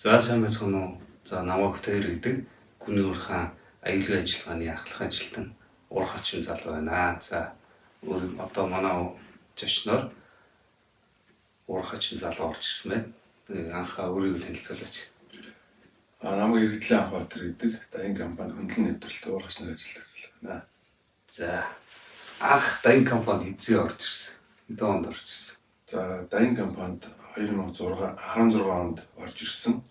За сайн байцгаана уу? За намайг Тээр гэдэг гүний уурхаан аюулгүй ажиллагааны ахлах ажилтан уурхачин залуу байна. За одоо манай зочноор уурхачин залуу орж ирсэн байна. Анхаа өөрийгөө танилцуулаач. Намайг Эргэдлийн Анхбаатар гэдэг Дайн компани хөндлөн нэвтрэлтэй уурхачнаар ажилладаг байна. За анх Дайн компанид эзээ орж ирсэн. Хэдэн онд орж ирсэн? За Дайн компанид 16 онд орж ирсэн.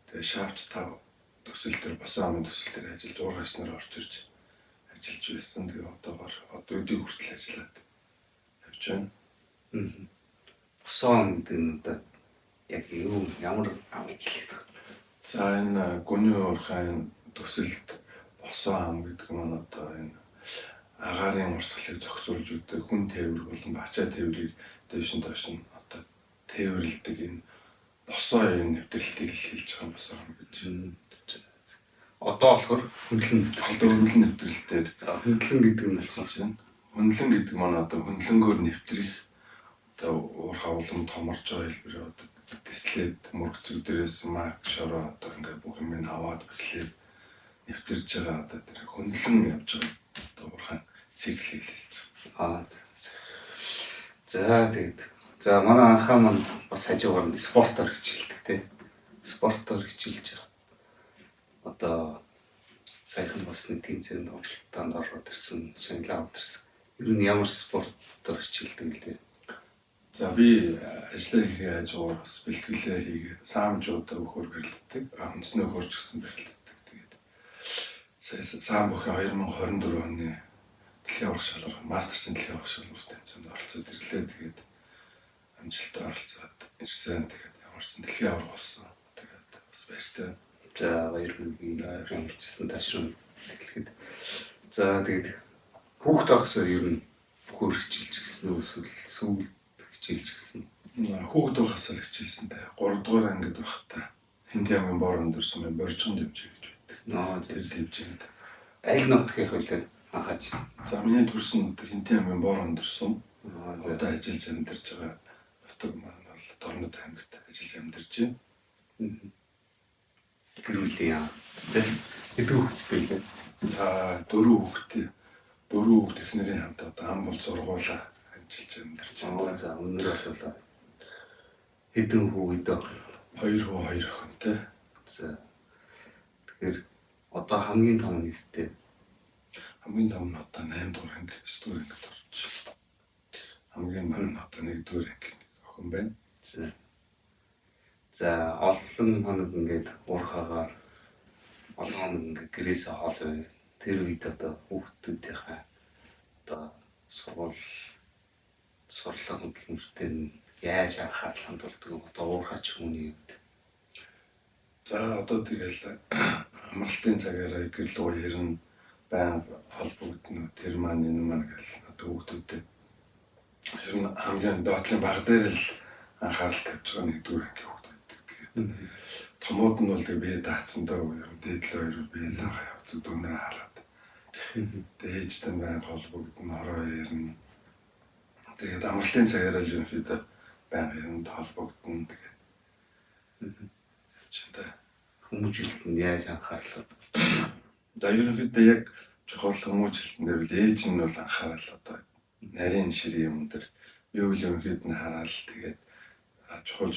Тэгээ шафт 5 төсөл төр босоо амын төсөл төр ажиллаж уурхачнаар орж ирж ажиллаж байсан. Тэгээ одоо өдөө хүртэл ажиллаад явж байна. Босоо ам гэдэг нь одоо яг ямар ам хэлэх вэ? За энэ гүний уурхайн төсөлд босоо ам гэдэг нь одоо энэ агаарын урсгалыг зохицуулж өгдөг хүн тээвэр болон бачаа тээврийг дээш нь доош нь одоо тээвэрлдэг энэ босоо юм нэвтрэлтийг хэлж байгаа босоо ам гэж. Одоо болохоор хөндлөн нэвтрэлтээр хөндлөн гэдэг нь болохоор байна. Хөндлөн гэдэг нь одоо хөндлөнгөөр нэвтрэх одоо уурхай улам томорж байгаа хэлбэр одоо тэслээд мөргөцөг дээрээс мак шороо одоо ингээд бүх юм аваад эхлээд нэвтэрж байгаа одоо тэр хөндлөн явж байгаа одоо уурхай циклийг хэлж байгаа. За тэгээд манай анхаа маань бас хажуугаар нь спортоор хичээлдэг тийм. Спортоор хичээлж байгаа. Одоо саяхан бас нэг тэмцээнд тоглолтод ороод ирсэн, шагнал аваад ирсэн. Ер нь ямар спортоор хичээлдэг лээ? За би ажиллаа хийгээ ажгаар бас бэлтгэлээ хийгээд саамжуудаа өхөр бэрэлддэг. Онцны өхөрч гэсэн бэрэлддэг. Тэгээд саам бүхэн 2024 оны дэлхийн урах шалралт, мастерсын дэлхийн урах шалралт тэмцээнд оролцоод ирлээ. Тэгээд амжилттай оролцоод ирсэн. Тэгээд ямар ч дэлхийн авраг болсон. Тэгээд бас баяртай. За баярлалаа. Амжилтсан ташрын хэлэхэд. За тэгээд хүүхд тагсаа ер нь бүхөр хичээлж гисэн үү эсвэл сүүлд хичээлж гисэн. Хүүхд тагсаа л хичээлсэн те. 3 дугаар ангид байхдаа Хинт аймгийн бор өндөрсөн байна. Боржгонд явж гэж байдаг. Тэр дивжинд. Аль нутгийн хөлөө анхаач. За миний төрсөн нутаг Хинт аймгийн бор өндөрсөн. Одоо ажиллаж амьдарч байгаа нутаг маань бол Дорнод аймагт ажиллаж амьдарч байна. Гэрүүлийн яа. Хэдэн хүүхэдтэй вэ? За 4 хүүхэд эхнэрийн хамт одоо ам бол зургуулаа ажиллаж амьдарч байна. За өнөр болоо. Хэдэн хүүхэд вэ? 2 хүү 2 охинтой. За. Тэгэхээр одоо хамгийн том нэстэй. Хамгийн том нь одоо 8 дугаар анги, 9 дугаар ангид орж. Хамгийн бага нь одоо 1 дугаар анги охин байна. За олон хоног ингээд уурхаагаар олон ингээд гэрээсээ хоол бай. Тэр үед одоо хүүхдүүдийнхээ одоо сурлага гэмтэн яаж анхаарал хандуулдаг одоо уурхаач хүний үед. За одоо тэгэл амралтын цагаараа гэрэл гоо ярина байнга холбогдно. Тэр маань энэ маань гэл одоо хүүхдүүдэд ер нь хамгийн доотлын баг дээр л анхаарал тавьж байгаа 1 дугаар анги хүүхдүүд. Томууд нь бол тэгээ бие даацсандаа ер нь дээдлээ хоёр бие даахаа явцдаг дүүнээ хараад. Тэгээ ээжтэй байнга холбогдно, ороо ярина. Тэгээд амралтын цагаараа л ерөнхийдөө байнга ярина холбогдно тэгээд. Чэнтэй Хүмүүжлэлт нь яаж анхаарлаа? За ерөнхийдөө яг чухал хүмүүжлэлтэн дээр л ээж нь бол анхаарал одоо нарийн ширээ юм дээр би үл ерөнхийдөө хараад тэгээд чухал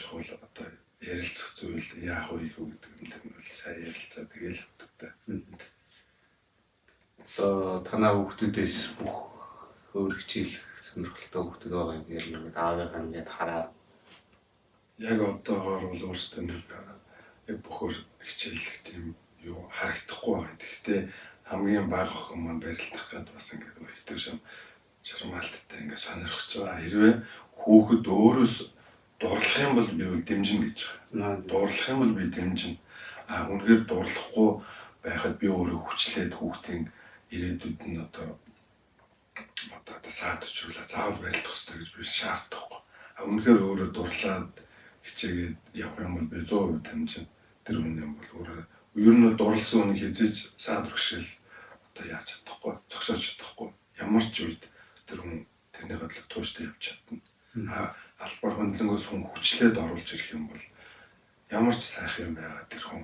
одоо ярилцах зүйл яах вэ гэдэг юм дээр нь бол сайн ярилцаа тэгээл өгдөгтэй. Одоо танаа хүүхдүүдээс бүх өөр хичээл сонирхолтой хүүхдүүд байгаа юм ярина гэдэг аавынхаа ингээд хараад яг одоогоор бол өөрсдөө нэг яг бөхөр хичээллэх тийм юу харагдахгүй байна. Гэхдээ хамгийн бага охин маань барилдах гэдэг бас ингээд өөртөө шармаалттай ингээд сонирхож байгаа. Хэрвээ хүүхэд өөрөөс дурлах юм бол би үл дэмжинэ гэж байгаа. Дурлах юм бол би дэмжинэ. Үнэхээр дурлахгүй байхад би өөрөө хүчлээд хүүхдийн ирээдүйд нь одоо саад өчрүүлээ заавал барилдах хэрэгтэй гэж би шаардахгүй. Үнэхээр өөрөө дурлаад хичээгээд явах юм бол би 100% дэмжинэ. Тэр хүн юм бол өөрөө ер нь дурлсан үнийг хязгаарч саад өгшөл одоо яаж чадахгүй, зогсоож чадахгүй. Ямар ч үед тэр хүн тэрний бодлого тууштай явж чадна. Албаар хөндлөнгөөс хүн хүчлээд оруулж ирэх юм бол ямар ч сайхан юм байгаа тэр хүн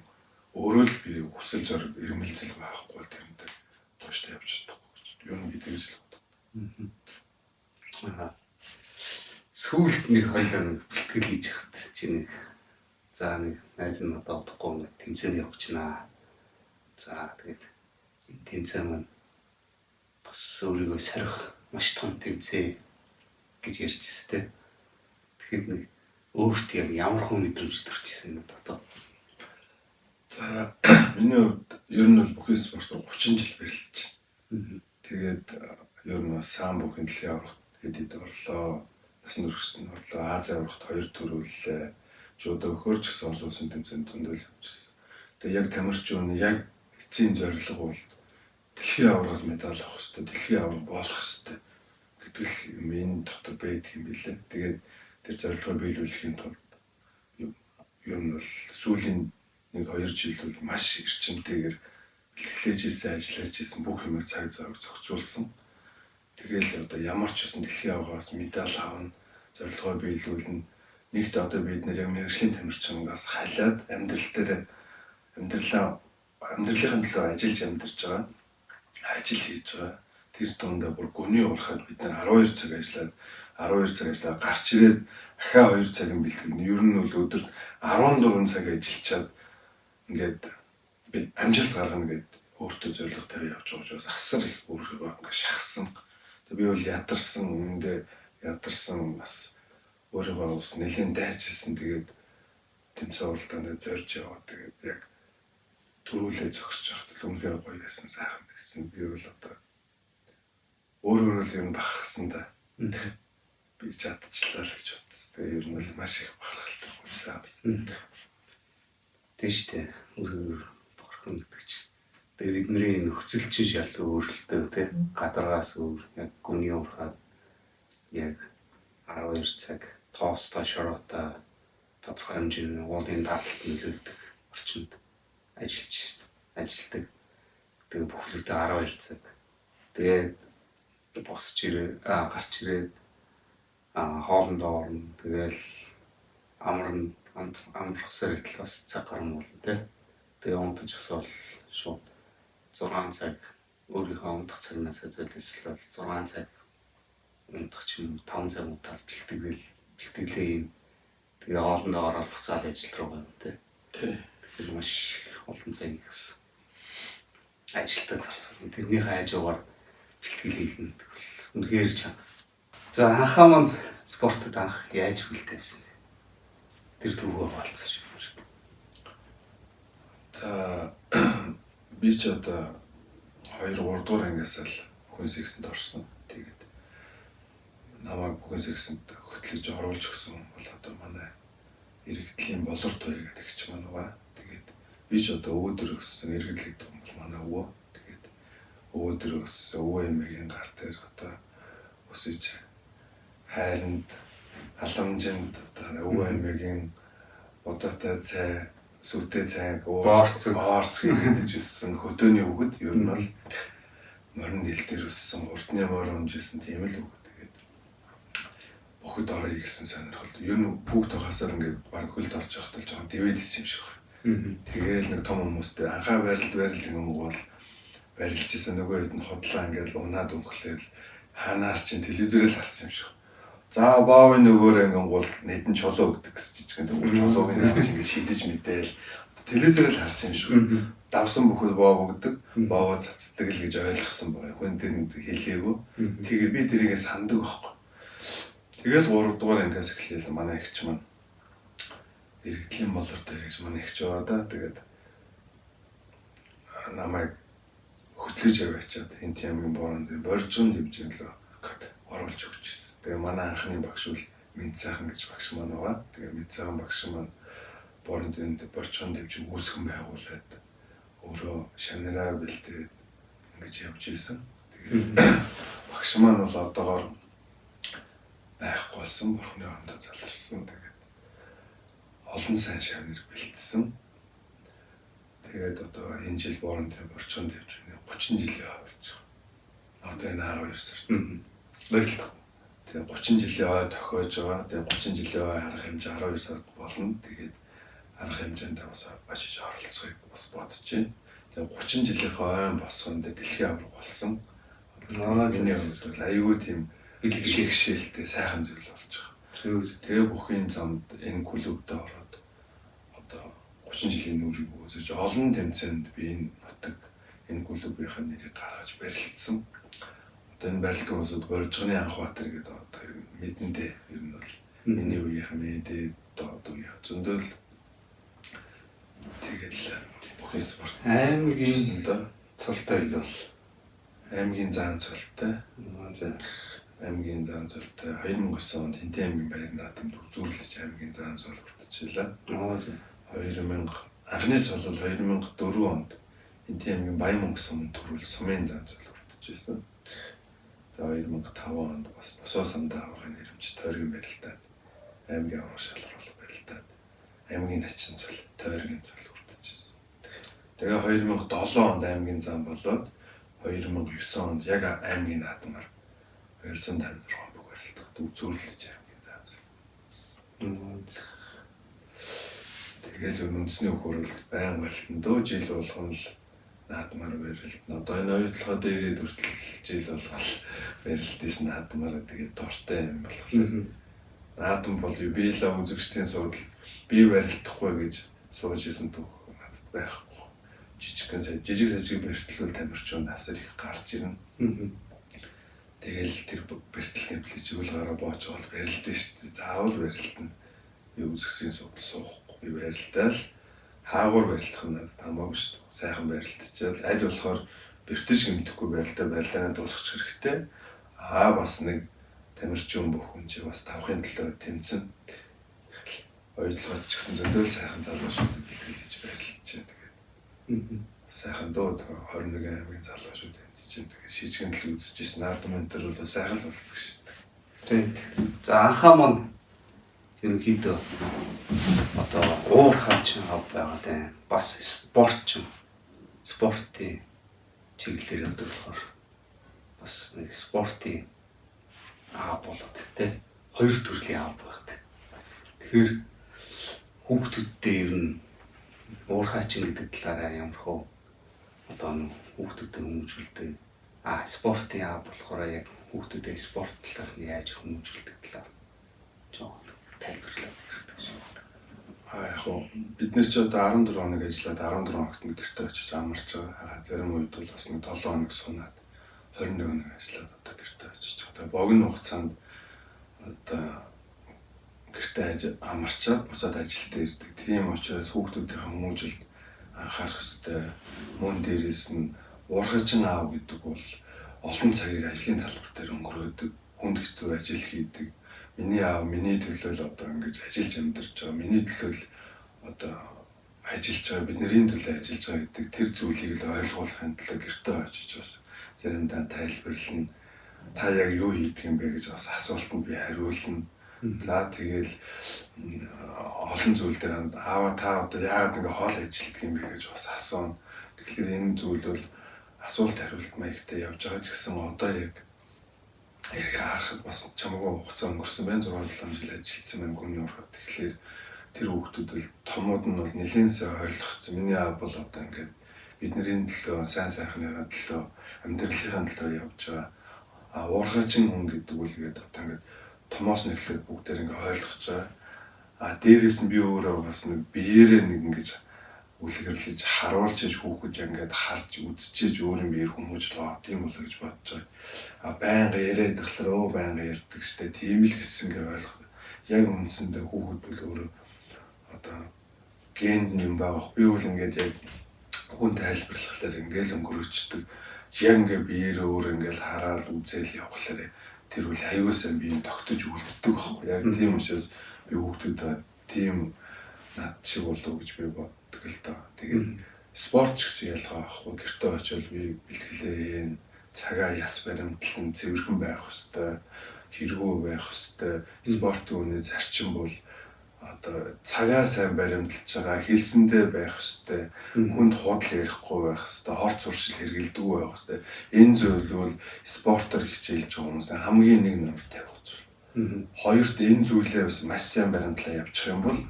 өөрөө л би хүсэл зориг ирмэлзэл байхгүй бол тэрнтэй тууштай явж чадахгүй гэж. Юу нэг би тэгж л боддог. Сүүлд нэг хоёлаа нэг бэлтгэл хийж хат чи нэг за нэг найз нь одоо удахгүй нэг тэмцээнд явж байна. За тэгээд энэ тэмцээн маань бас өөрийгөө сорих маш том тэмцээ гэж ярьж өстэй. Тэгэхэд нэг өөрт яг ямар хүн мэдрэмж төрчихсэн юм дотоод. За миний хувьд ер нь бол бүхий спортоор 30 жил бэрэлж байна. Тэгээд ер нь сайн бүхэн дэлхийн аврагт хэд орлоо. Насан туршид орлоо. Азийн аврагт 2 төрүүллээ. Жуудаа өхөр ч гэсэн олон улсын тэмцээнд зөндөл явчихсан. Тэгээд яг тамирчууд яг эцсийн зорилго бол дэлхийн аврагаас медаль авах хэрэгтэй, дэлхийн авраг болох хэрэгтэй гэдэг юм энэ дотор байдаг юм билээ. Тэгээд тэр зорилгоо биелүүлэхийн тулд ер нь бол сүүлийн 1-2 жил бол маш эрчимтэйгээр бэлтгэлээж ийсэн, ажиллаж ийсэн бүх юмыг цаг завыг зохицуулсан. Тэгээл одоо ямар ч байсан дэлхийн аврагаас медаль авна, зорилгоо биелүүлнэ. Нэгт одоо бид нэр мэргэжлийн тамирчингаас халиад амьдралынхаа төлөө ажиллаж амьдарч байгаа. Ажил хийж байгаа. Тэр дундаа бүр гүний уурхад бид нар 12 цаг ажиллаад гарч ирээд ахаа 2 цагийн бэлтгэл. Ер нь бол өдөрт 14 цаг ажиллачаад ингээд би амжилт гаргана гэд өөртөө зорилго тавьж явж байгаа учраас асар их өөрийгөө ингээд шахсан. Тэг би бол ядарсан бас өөрийгөө бас нэлээд дайчилсан. Тэгээд тэмцээн уралдаанд зорж яваа. Тэгээд яг төрүүлээ зогсож явахад л үнэхээр гоё байсан, сайхан байсан. Би бол одоо өөрөөрөө л юм бахархсан да. Би чадчихлаа л гэж бодсон. Тэгээ ер нь бол маш их бахархалтай байсан байна. Тийм шүү дээ. Өөрөөр бахархан гэдэг чинь. Тэгээ бидний нөхцөл чинь шал өөрлөлтөө тий. Гадаргаас өөр яг гүний уурхаад яг 12 цаг тоостой шороотой тодорхой хэмжээний уулын даралт нөлөөлдөг орчинд ажилдаг. Тэгээ бүхлээдээ 12 цаг. Тэгээд босч гарч ирээд хоолндоо орно. Тэгээл амархсаар итэл бас цаг гарна болно тий. Тэгээ унтаж бас бол шууд 6 цаг өөрийнхөө унтах цагнаас зайлсхийл 6 цаг унтах ч юм 5 цаг унтаад бэлтгэлээ юм. Тэгээ хоолндоо ороод буцаад ажил руу гав тий. Тэгэхээр маш олон цагийг бас ажилтаа зарцуулна. Тэрнийхээ хажуугаар бэлтгэл хийлгэн тэгвэл үнэхээр чанга. За анхаа маань спортод анх яаж хөл тавьсан бэ? Тэр төвөө хаалцаж байна. За би ч одоо 2-3 дугаар ангиас л бүхэн сэгсэнд орсон. Тэгээд намайг бүхэн сэгсэнд хөтлөж оруулж өгсөн бол одоо манай иргэдлийн болор туяа гэдэг ч маань байгаа. Тэгээд би ч одоо өвөдөр өссөн иргэдлэгдэх юм бол манай өвөө. Тэгээд өвөдөр өссөн өвөө эмээгийн гар дээр одоо өсөж хайранд халамжинд одоо өвөө эмээгийн бодоотой цай сүртэй цайг орц гэж өссөн хөдөөний үгэд ер нь бол морин дэл дээр өссөн урдны морь өмжилсэн тийм л үг. Тэгээд боход орё гэсэн сонирхол. Ер нь бүгд тохосол ингээд баг хөлд орж явахтал жоохон дэвэд исэн юм шиг байна. Тэгээл нэг том хүмүүстэй анхаа барилд юм бол барилж исэн нөгөө хэд нь хотлоо ингээд унаад өнгөлөөл ханаас чинь телевизээр л харсан юм шиг. За баавын нөгөөрөө ингээд гол нэдэн чулуу гэдэг гэсэн жижигэн чулууг ингээд шидэж мэдээл телевизээр л харсан юм шиг. Давсан бүхэл боов өгдөг, боовоо цацдаг л гэж ойлгосон байгаа. Хүн тэнд хэлээгүй. Тэгээ би тэрийгээ сандаг байхгүй. Тэгэл 3 дугаар ангиас эхлээл манай эгч маань иргэдлийн болортой гэж манай эгч байгаа да. Тэгээд намайг хөтлөж яваачаад энэ ямгийн бороонд боржин дэмжин лөө оруулж өгчихсэн. Тэгээ манай анхны багш бол Минцаахан гэж багш маань байгаа. Тэгээ Минцаахан багш маань бороонд боржин дэмжин үүсгэн байгуулад өөрөө шанараа бэлдээд ингэж явж исэн. Тэгээд багш маань бол одоогоор байхгүй болсон, бурхны орондоо заларсан. Тэгээд олон сайн шанар бэлдсэн. Тэгээд одоо энэ жил бороонд боржин дэмжин 30 жилийн хойш. Одоо энэ 12 сард. Баярлалаа. Тэгээ 30 жилийн хойш тохиож байгаа. Тэгээ 30 жилийн хойш арга хэмжээ 12 сард болно. Тэгээд арга хэмжээнд бас очиж оролцохыг бас бодож байна. Тэгээ 30 жилийн ойн босгонд дэлхийн аварга болсон. Миний хувьд бол аюул тийм бэлгшээлтэй сайхан зүйл болж байгаа. Тэгээ бүхний замд энэ клубтаа ороод одоо 30 жилийн нүрийг үзэж олон тэмцээнд би энэ нутаг энэ клубийнхаа нэрийг гаргаж барилдсан. Одоо энэ барилдсан хүмүүсд Боржгоны Анхбаатар гэдэг одоо мэдэндээ ер нь бол миний үеийнхэн мэдээ одоо үеийн зөндөл тэгэл бүхний спорт аймгийн цолтой илүү аймгийн заан цолтой. Аймгийн заан цолтой 2009 онд Хинтээ аймгийн баяр наадамд үзүүлэлж аймгийн заан цол хүртчихлээ. 2000 анхны цол бол 2004 онд Хинтээ аймгийн Баян мөнгө суманд төрүүл сумын заан цол хүртчихсэн. Тэгээ 2005 онд бас босоо сандаа аврагын нэрмж тойргийн барилдаад аймгийн авраг шалгаруулах барилдаад аймгийн начин цол тойргийн цол хүртчихсэн. Тэгээ 2007 онд аймгийн зам болоод 2009 онд яг аймгийн наадмаар 256 бүх барилдад үзүүлэлж аймгийн зам цол. Тэгэл үндэсний хөрөлд байн барилтанд дөө жил болгон л наадмаар барилдана. Одоо энэ оюутлахад ирээд хүртэл жил болгол барилдаж наадмаар тэгээд дортой юм болохоор. Наадам бол юбилей үзэгчдийн суудал би барилдахгүй гэж сууж исэн түүх надад байхгүй. Жижиг сажиг барилтал тамирчууд асар их гарч ирнэ. Тэгэл тэр барилтын плечүүл гараа боож бол барилдана шүү дээ. Заавал барилдана. Би үзэгчдийн суудал суухгүй. Би барилдаал хаагуур барилдах нь надад хамаагүй шүү дээ. Сайхан барилдчихвал аль болохоор бэртэж гэмтэхгүй барилдаа барилгааны дуусгах хэрэгтэй. Бас нэг тамирчин бүх хүн чи бас тавхын төлөө тэмцэн. Оюутлогч ч гэсэн зөндөл сайхан залуучууд бэлтгэлж барилдчихэ тэгээд. Сайхан дууд 21 аймгийн залуучууд энд чинь тэгээд шижгэн л үзчихсэн наадам энэ төр бол сайхан л болдог шүү дээ. Тэгээд за анхаа мань ерөнхийдөө одоо уурхаач ав байгаа тань бас спортын чиглэлээр өдөрлөхөр бас нэг спортын болоод тий хоёр төрлийн аав багт. Тэгэхээр хүүхдүүдтэй ер нь уурхаачин гэдэг талаараа ямар хөө одоо хүүхдүүдэд хүмүүжүүлдэг спортын аав болохоор яг хүүхдүүдэд спорт талаас нь яаж хүмүүжүүлдэг талаар жоо тайлбарлаа хэрэгтэй шүү. Яг хоо бид нэр ч одоо 14 хоног ажиллаад 14 хоногт нь гэртээ очиж амарч байгаа. Зарим үед бол бас нэг 7 хоног сунаад 21 хоног ажиллаад одоо гэртээ очиж байгаа. Богино хугацаанд одоо гэртээ амарчаад буцаад ажилд ирдэг. Тийм учраас хүүхдүүдийн хүмүүжүүлэлт анхаарах хэрэгтэй. Мөн дээрээс нь уурхачин аав гэдэг бол олон цагийг ажлын талбар дээр өнгөрөөдөг. Хүнд хэцүү ажил хийдэг. Миний аав миний төлөө одоо ингэж ажиллаж амьдарч байгаа. Миний төлөө одоо ажиллаж байгаа. Бидний төлөө ажиллаж байгаа гэдэг тэр зүйлийг л ойлгуулахын төлөө гэртээ очиж бас заримдаа тайлбарлана. Та яг юу хийдэг юм бэ гэж бас асуултанд би хариулна. За тэгэл олон зүйл дээр аава та одоо яагаад ингэ хоол ажилладаг юм бэ гэж бас асууна. Тэгэхээр энэ зүйл бол асуулт хариулт маягтай явж байгаа ч гэсэн одоо яг эргээ харахад бас чамаагүй хугацаа өнгөрсөн байна. 6-7 жил ажилласан байна гүний урахад. Тэгэхээр тэр хүүхдүүд бол томууд нь бол нэлээд сайн ойлгоцсон. Миний аав бол одоо ингээд бидний төлөө сайн сайхныхаа төлөө амьдралынхаа төлөө явж байгаа. Уурхаачин хүн гэдэг үл гээд одоо ингээд томоос нэхлээд бүгдээр ингээд ойлгож байгаа. Дээрээс нь би өөрөө бас нэг биеэрээ нэг ингэж үлгэрлэж харуулж иж хүүхэд ингээд харж үзчихэж өөр юм биер хүмүүжлээ. Тийм болоо гэж бодож байгаа. Байнга яриад тахлаа байнга ярьдаг штэ. Тийм л гэсэн гээ ойлгох. Яг үндсэндээ хүүхэд бол өөрөө одоо генд юм байгаа. Би бол ингээд яг хүн тайлбарлахлаар ингээд өнгөрөөчдөг. Яг ингээд биеэрээ өөр ингээд хараад үзэл явхлаар тэр үл аюулсан биеийн тогтож үлддэг байхгүй. Яг тийм учраас би хүүхдүүдэд тийм над шиг болов гэж би боддог л доо. Тэгээд спорт ч гэсэн ялгаа байхгүй. Гэртээ очивол би бэлтгэлээ цагаа яс баримтлан цэвэрхэн байх хэвээр, хэрэггүй байх хэвээр. Спортын үнэ зарчим бол одоо цагаа сайн баримтлж байгаа, хэлсэндээ байх хэвээр, хүнд худал ярихгүй байх хэвээр, хорц уршил хэргэлдэггүй байх хэвээр. Энэ зүйл бол спортоор хичээлж байгаа хүмүүс хамгийн нэг номер тавих зүйл. Хоёрт энэ зүйлээ бас маш сайн баримтлаа явуучих юм бол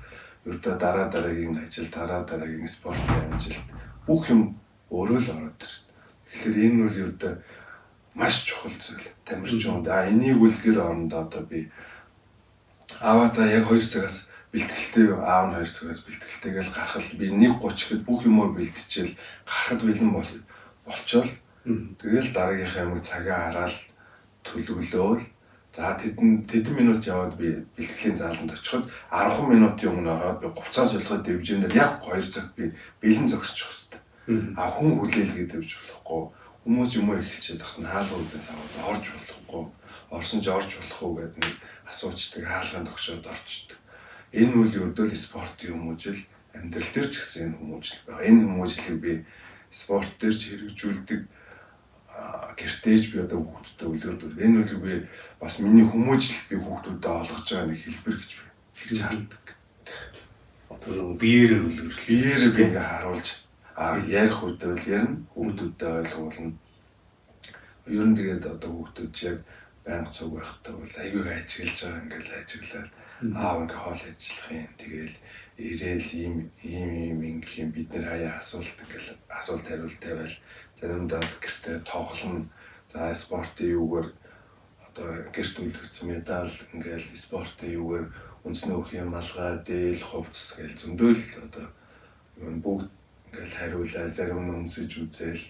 ердөө дараа дараагийн ажил, дараа дараагийн спортын амжилт бүх юм өөрөө л ороод ирсэн. Тэгэхээр энэ бол ердөө маш чухал зүйл. Тамирч юунд энийг үл гэр орондоо одоо би аваата яг 2 цагаас бэлтгэлтэй аав нь 2 цагаас бэлтгэлтэйгээл гарахад би 1:30 гэхэд бүх юмоо бэлтчихэл гарахад бэлэн болчоол тэгэл дараагийнхаа ямаг цагаа хараад төлөвлөөл за тэдэн минут яваад би бэлтгэлийн зааланд очиход 10 минутын өмнө ороод би говцаа солиход дэвжээндээ яг 2 цагт би бэлэн зогсчих хэвээр. Хүн хүлээлгээд дэвж болохгүй. Хүмүүс юм эхэлчихэд тах нь хаалгуудаас аваад орж болохгүй. Орсон ч орж болох уу гэдэг нэг асуучдаг хаалганд огшоод орчдөг. Энэ үл ердөө л спортын хүмүүжил амьдрал дээр ч гэсэн энэ хүмүүжил байгаа. Энэ хүмүүжлийг би спорт дээр ч хэрэгжүүлдэг. Гэртээж би одоо хүүхдүүдэд үлдэрдэг. Энэ үл би бас миний хүмүүжил би хүүхдүүдэд олгож байгаа нэг хэлбэр гэж би тэгж хардаг. Одоо нөгөө биеэрээ үлгэр. Биеэрээ би ингээ харуулж ярих үедээ л ярина, хүүхдүүдэд ойлгуулна. Ер нь тэгээд одоо хүүхдүүд яг байнга цуг байхдаа бол аягүй ажиглаж байгаа ингээл ажиглаад аав ингээ хоол ажиллах юм. Тэгээл ирээл ийм ингэх юм бид нэр хаяа асуулт ингээл асуулт хариулт тавиал заримдаа гэртээ тоглоно. За спортын юугаар одоо гэрт үлдгэсэн медаль ингээл спортын юугаар үндэсний өхөн малгай дээл хувцас гээл зөндөөл одоо бүгд ингээл хариулаа зарим нь өмсөж үзээл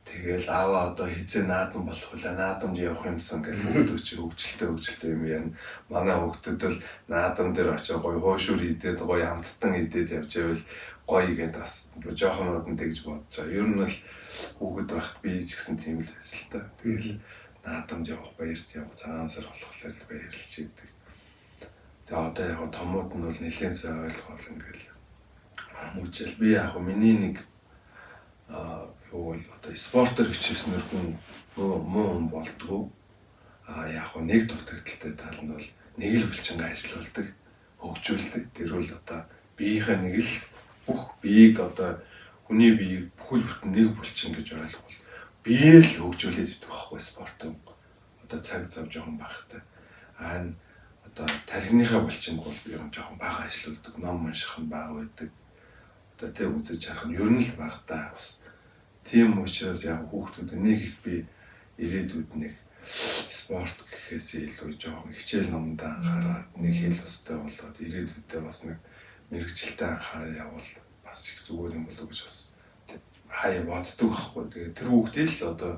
тэгэл аваа одоо хизээ наадам болох вэ? Наадамд явах юмсан гэж хүүхдүүд чи хөвгчлөлтэй юм яана. Манай хүүхдүүд л наадам дээр очиж гоё хуушур идээд гоё хамттан идээд явж байвал гоё игээд бас жоохнууд нь тэгж бодож байгаа. Ер нь бол хүүхэд байхад би ч гэсэн тийм л байсан л та. Тэгэл наадамд явах баярт явах цагаан сар болохоор л баярлж идэг. Тэгээ одоо яг томууд нь бол нэлээд сайн ойлгол ингээл хүмүүжил би яг миний нэг одоо спортоор хичээснээр хүн муу хүн болдгоо. Яг нэг дутагдaltaй тал нь бол нэг л булчингаа ажиллаулдаг, хөгжүүлдэг. Тэр бол одоо биеийнхээ нэг л бүх биеийг одоо хүний биеийг бүхэл бүтэн нэг булчин гэж ойлгол. Бие л хөгжүүлээд идэх байхгүй спортын. Одоо цаг зав жоохон багтай. Одоо тархиныхаа булчинг бол би жоохон бага ажиллаулдаг, ном унших нь бага байдаг. Одоо тэг үзэж харах нь ер нь л багтаа бас. Тийм учраас яг хүүхдүүд нэг их би ирээдүйд нэг спорт гэхээс илүү жоохон хичээл номд анхаарал нэг хэл устай болоод ирээдүйдээ бас нэг мэрэгчлээ анхаарал явуул бас их зүгээр юм болов гэж бас хаяа боддог байхгүй. Тэгээ тэр хүүхдийг л одоо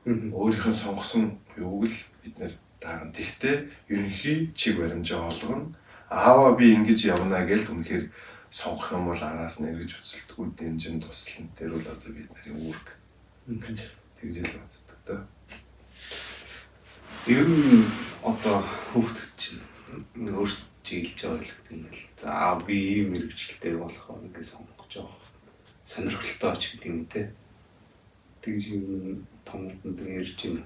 өөрийнх нь сонгосон юуг л бид нэр дааган. Тэгтээ ерөнхий чиг баримжаа олгоно. Ааваа би ингэж явна гэж үнэхээр сонгох юм бол араас нь эргэж үзэлтгүй дэмжин туслана. Тэр бол одоо бид нарын үүрэг гэж тэгжэл боддог доо. Ер нь одоо хүүхдүүд чинь өөрсдөө чиглэж байгаа л гэдэг юм л. За би ийм мэрэгчлээ болох гэж сонгож байгаа. Сонирхолтой ч гэдэг юм те. Тэгж юм томдонд ярьж байна.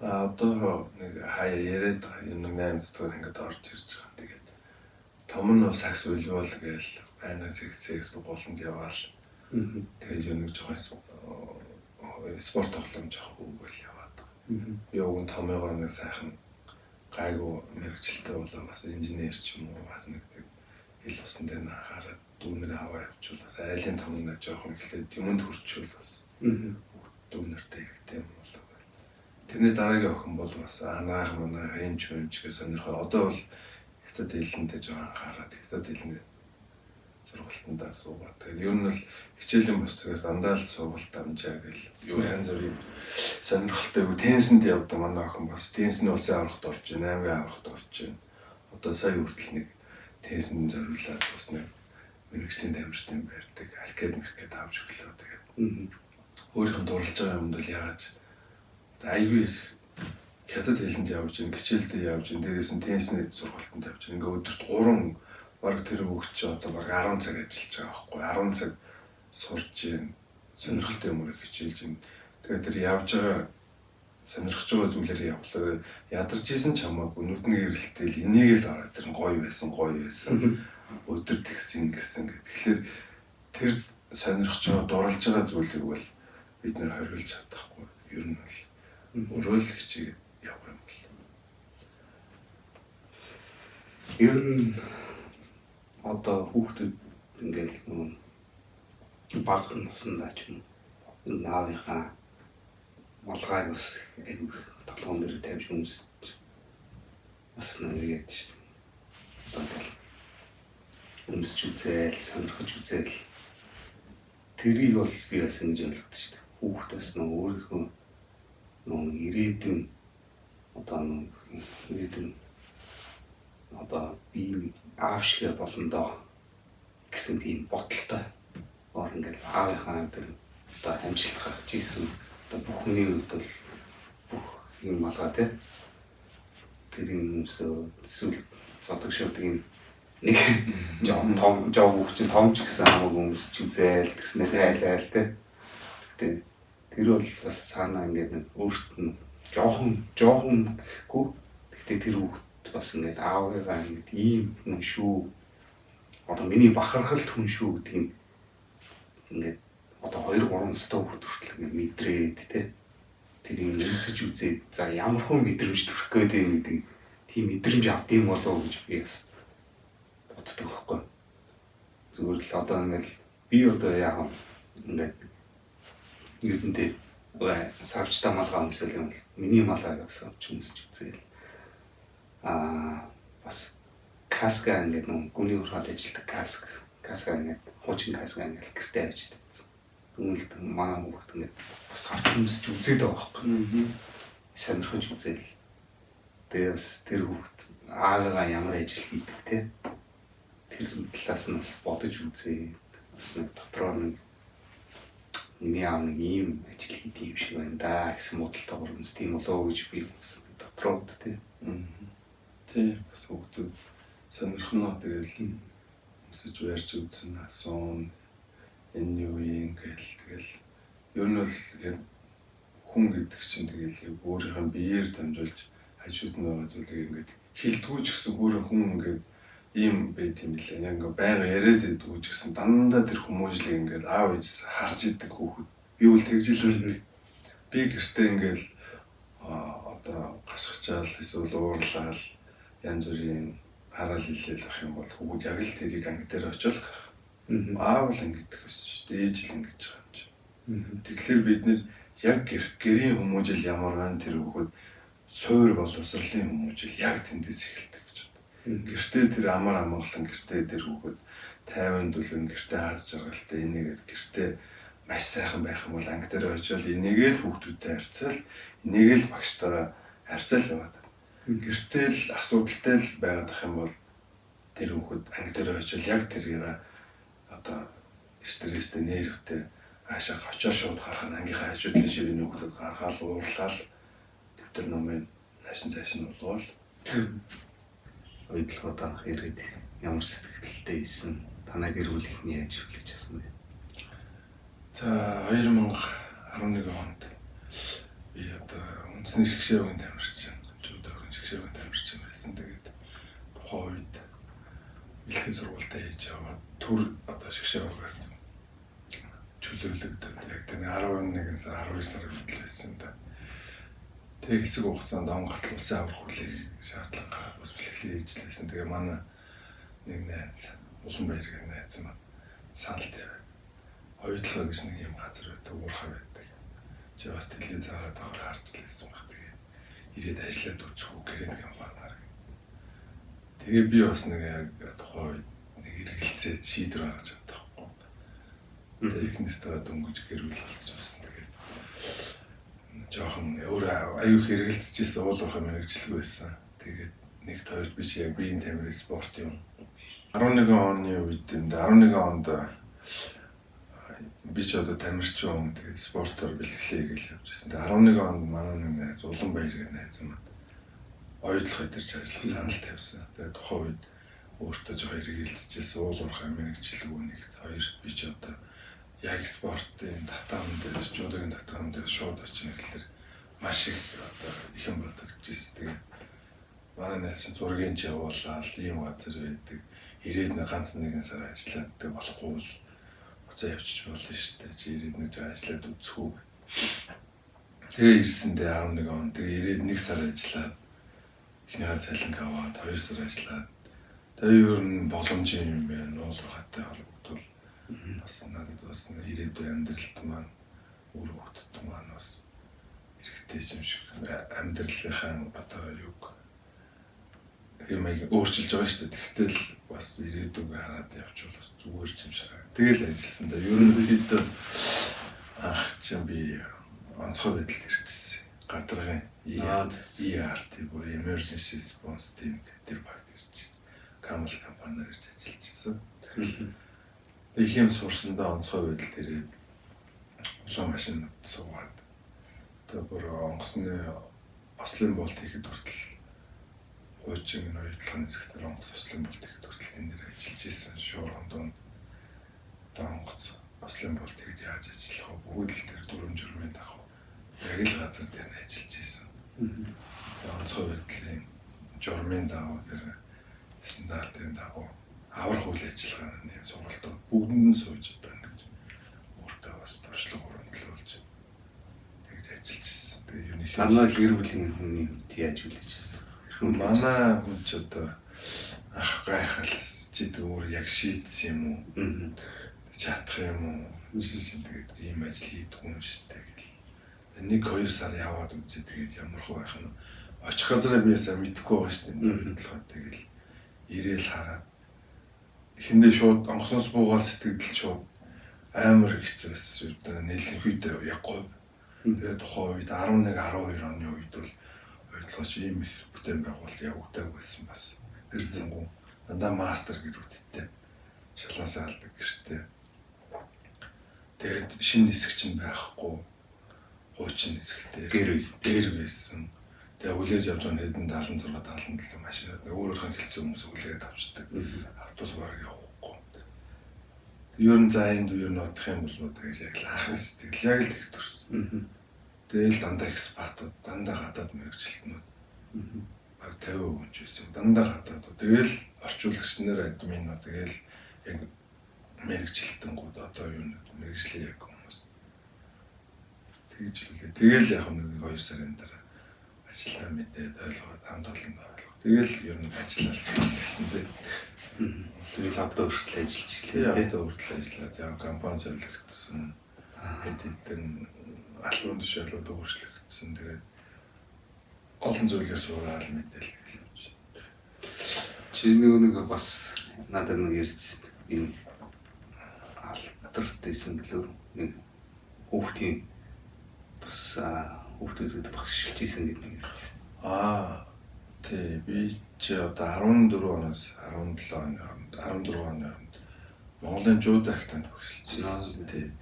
Одоо нэг хаяа яриад юм нэг 8 дугаар ингээд орж ирж байгаа. Тэгээд том нь бол сакс волейбол гээл байнга секс болонд яваал. Тэгээд юу нэг жоохон спорт тоглоом жоохон үгүй яваад. Би уг нь томьёогоо нэг сайхан гайгүй мэрэгчлээ болоо бас инженер ч юм уу бас нэг хэл усан дээр анхаарал дүүнэр аваа явуул бас айлын томноо жоохон ихлээд юмд хүрчүүл бас дүүнэртэй хэрэгтэй юм болоо. Тэрний дараагийн охин бол бас анаах манайх эмч гэж сонирхоо. Одоо бол хятад хэлэндээ жоохон анхаарал хятад хэлэндээ сургалтандаа суугаад. Тэгээд ер нь л хичээлийн бос цагаас дандаа л сургалт амжаа гэл юу янз бүрийн сонирхолтой юу тенсэнд явдаг манай охин бас тенсний улсын аврагт орж байна, аймгийн аврагт орж байна. Одоо сая хүртэл нэг тенсэнд зориулаад бас нэг мэрэгжлийн тамирчдын байрдаг алкед мэркед авч өглөө. Тэгээд өөрийнх нь дурлаж байгаа юмд л яагаад аюу их хятад хэлэнд явж гин хичээлдээ явж гин дээрээс нь тенсний сургалтанд явж гин ингээ өдөрт 3 баг тэр хөгч одоо баг 10 цаг ажиллаж байгаа байхгүй 10 цаг сурж гин сонирхолтой юмрыг хичээлж гин тэгээд тэр явж байгаа сонирхож байгаа зүйлээр явхлаа ядарч исэн ч хамаагүй нүдний гэрэлтэл энийг л ороод тэр гоё байсан өдөр тэгсэн гэсэн гэдэг. Тэгэхээр тэр сонирхож байгаа дурлж байгаа зүйлийг бол бид нэр хоригдж чадахгүй ер нь бол өөрөө л хичээгээд явах юм бол. Ер нь одоо хүүхдүүд ингээл бага насндаа ч юм наавынхаа малгайг бас толгоон дээр тавьж хүмүүс бас нэгээд шүү дээ. Одоо өмсч үзээл, сонирхож үзээл тэрийг бол би бас ингэж ойлгодог шүү дээ. Хүүхд бас өөрийнхөө ирээдүйн одоо би аав шиг болондоо гэсэн тийм бодолтой ингээд аавынхаа тэр одоо амжилт гаргаж ийсэн одоо бүх хүний үед бол бүх юм малгай тий тэр юм эсвэл зодог шоудаг юм нэг том хүүхд том ч гэсэн хамаагүй өмсч үзээл тэгснээр айл тий тэр бол бас цаанаа ингээд нэг өөрт нь жоохон гэхгүй гэхдээ тэр хүүхд бас ингээд аавыгаа ингээд ийм хүн шүү одоо миний бахархалт хүн шүү гэдэг нь ингээд одоо 2-3 настай хүүхд хүртэл ингээд мэдрээд тий тэрийг өмсөж үзээд за ямар хүн мэдрэмж төрөх гээд юм гэдэг тийм мэдрэмж авдсан болов уу гэж би бас боддог байхгүй. Зүгээр л одоо ингээд би одоо яг ингээд юундээ савчтай малгай өмсөл юм бол миний малгай гэсэн ч өмсөж үзээл бас каска ингээд гүний ураад ажилтдаг каска ингээд хуучин каска ингээд гэртээ авч тавьсан. Дүнэлт манай хүүхд ингээд бас авч өмсөж үзээд байгаа байхгүй. Сонирхож үзээл. Тэгээ бас тэр хүүхд аавыгаа ямар ажил хийдэг те тэр талаас нь бас бодож үзээ. Бас нэг дотроо нэг миний аав нэг ийм ажил хийдэг юм шиг байна да гэсэн бодолтойгоор юмс тийм болоо гэж би бас дотроо те. Тэ бас хүүхдүүд сонирхноо тэгэл өмсөж барьж үзсэн асуун энэ юу юм тэгэл ер нь бол хүн гэдэг чинь тэгэл өөрийнхөө биеэр дамжуулж хажууд нь байгаа зүйлийг ингээд хилдгүү ч гэсэн өөрөө хүн ингээд ийм байт юм лээ. Яг ингээд байнга яриад байдгүй ч гэсэн дандаа тэр хүмүүжлийг ингээд аав ээжээс харж идэг хүүхэд. Би бол тэгжилээ. Би гэртээ ингээд одоо гасгачаал эсвэл уурлал янз бүрийн хараал хэлээл ах юм бол хүүхэд яг л тэрийг анги дээр очиод аав л ингэдэг байсан шүү дээ. Ээж л ингэж байгаа юм чи. Тэгэхээр бид нэр яг гэрийн хүмүүжил ямар байна тэр хүүхэд суур боловсролын хүмүүжил яг тэндээс эхэлдэг гэж байна. Гэртээ тэр амар амгалан гэртээ тэр хүүхэд 50 дөлөн гэртээ хаад жаргалтай энийгээд гэртээ маш сайхан байх юм бол анги дээр очиод энийгээ л хүүхдүүдтэй харьцаал энийгээ л багштайгаа харьцаал яваад. Гэртээ л асуудалтай л байгаад ах юм бол тэр хүүхэд анги дээр очиод яг тэрийг одоо стресстэй нервтэй ашиг очоор шууд гарах нь ангийнхаа хажуудлын ширээний хүүхдэд гаргаал уурлал тэр номын наашин цааш нь болвол ойдлогоо дарах ирээд ямар сэтгэлтэй ийсэн танай гэр бүлийнхний яаж хүлээж авсан бэ? За 2011 онд би одоо үндэсний шгшээгийн тамирчин жуудаагийн шгшээгийн тамирчин байсан. Тэгээд тухайн үед бэлгийн сургуультай хийж яваад төр одоо шгшээгээс чөлөөлөгдөд яг тэр 11 сар 12 сар хүртэл байсан да. Тэгээ хэсэг хугацаанд онгорт улсын аврах хүлээх шаардлага гараад бас бэлтгэл хийжлээсэн. Тэгээ манай нэг найз Улаанбаяр гэх найз маань санал тавиад хоёулаа гэж нэг юм газар байдаг уурхай байдаг. Чи бас телевиз хараад аваар харж лээсэн баг. Тэгээ ирээд ажиллаад үзэхүү гэрээ юм байна. Тэгээ би бас нэг яг тухайн үед нэг эргэлзээд шийдвэр гаргаж чаддаг байхгүй. Тэгээ их нэртэйгээ дөнгөж гэрүүл болсон байсан. Тэгээд жоохон өөрөө аюух эргэлзэжсэн уулуурхай мэрэгчлэг байсан. Тэгээд нэгт хоёрт би чи яг биеийн тамирын спорт юм 11 оны үед юм да 11 онд би ч одоо тамирчин тэгээд спортоор бэлтгэлээ гэж явж байсан. Тэгээд 11 онд манай нэг найз Улаанбаяр гэх найз маань оюутлах өдөрч ажиллах санал тавьсан. Тэгээд тухайн үед өөртөө жоохон эргэлзэжсэн уулуурхай мэрэгчлэг нэгт хоёрт би ч одоо яг спортын татамын дээр жуудын татамын дээр шууд очно гэхэлэр маш их одоо их юм бодогдчихсэн. Тэгээд манай найз зургийн ч явуулаад ийм газар байдаг. Ирээд нэг ганц нэгэн сар ажиллаад тэг болохгүй л буцаа явчих болно шүү дээ. Чи ирээд нэг жоо ажиллаад үзэхүү. Тэгээ ирсэндээ 11 он. Тэгээ ирээд 1 сар ажиллаад эхнийхээ цалинг аваад 2 сар ажиллаад тэгээ ер нь боломж юм байна. уулуурхайтай холбогдвол бас надад бас ирээдүйн амьдралд маань үр хөвгтд маань бас хэрэгтэй юм шиг амьдралынхаа одоо юг юмыг өөрчилж байгаа шүү дээ. Тэгтэл бас ирээдүгөө хараад явчихвал бас зүгээр юм шиг. Тэгэл ажилласан да. Ерөнхийдөө анх чинь би онцгой байдалд ирчихсэн. Гадаргын ERT буюу Emergency Response Team гэдэг багт ирчихсэн. Camel компаниар ирж ажиллажсэн. Их юм сурсандаа онцгой байдалд ирээд улаан машин суугаад тэгээ бүр онгоцны ослын болт хийхэд хүртэл хуучин ноёдлогын хэсгээр онгоц ослын болт хийхэд хүртэл энэ дээр ажиллаж исэн. Шуурган донд онгоц ослын болт хийгээд яаж ажиллах вэ? Бүгд л тэр дүрм журмын дагуу яг л газар дээр нь ажиллаж исэн. Онцгой байдлын журмын дагуу тэр стандартын дагуу аврах үйл ажиллагааны сургалтууд бүгдэнд нь сууж байгаа гэж өөртөө бас туршлага хөрөнгөлүүлж тэгж ажиллаж ирсэн. Тэгээ юуны танаа гэр бүлийн хүний хувьд яаж хүлээж авсан? Манай хүн ч одоо ах гайхалс чи өөр яг шийдсэн юм уу? Чадах юм уу? Тэгээд ийм ажил хийдэг юм шүү дээ гэл. 1-2 сар яваад үзээ тэгээд ямар хөө байх нь очих газараа би ясаа мэдэхгүй байгаа шүү дээ. Бодлохоо тэгэл ирээл хараад эхэндээ шууд онгоцноос буугаад сэтгэл шууд амар хэцүү байсан. Одоо нэлээд яггүй. Тэгээд тухайн үед 11 12 оны үед бол ойлгооч ийм их бүтээн байгуул явагдаагүй байсан бас. Хэрэгцэнгүү дандаа мастер гэрүүдтэй шалаасаа алдаг гэртэй. Тэгээд шинэ хэсэг чинь байхгүй. Хуучин хэсэгтэй гэр байсан. Тэгээ хүлээж авч байгаа хэдэн 76 77 машин өөрөөрхөн хэлсэн хүмүүс хүлээд авчдаг. Автобус бараг явахгүй. Ер нь за энд юу нотох юм болоо тэгж яг л анхны сэтгэл яг л их төрсөн. Тэгэл дандаа экспатууд, дандаа гадаад мэрэгчлэтнүүд баг 50% ч байсан. Дандаа гадаад. Тэгэл орчуулагч нэр админууд тэгэл яг мэрэгчлэлтэнгүүд одоо юу мэрэгчлээ яг хүмүүс. Тэгж үлээ. Тэгэл яг нэг 2 сарын дараа ажиллаа мэдээд ойлгоод хамт олон ойлгоо. Тэгэл ер нь ажиллаад гэсэн дээ. Тэр лавда хүртэл ажиллаж ирлээ. Лавда хүртэл ажиллаад яг компани солигдсон. Хэдэн албан тушаалууд өөрчлөгдсөн. Тэгээд олон зүйлээр суураад мэдээл гэлж. Чи нэг бас надад нэг ярьж энэ алдарт исэн гэлөө нэг хүүхдийн бас хүүхдүүдэд багшилж исэн гэдэг нэг ярьсан. Тий би чи одоо 14 оноос 17 оны 16 оны Монголын жуудагтанд багшилж. Тий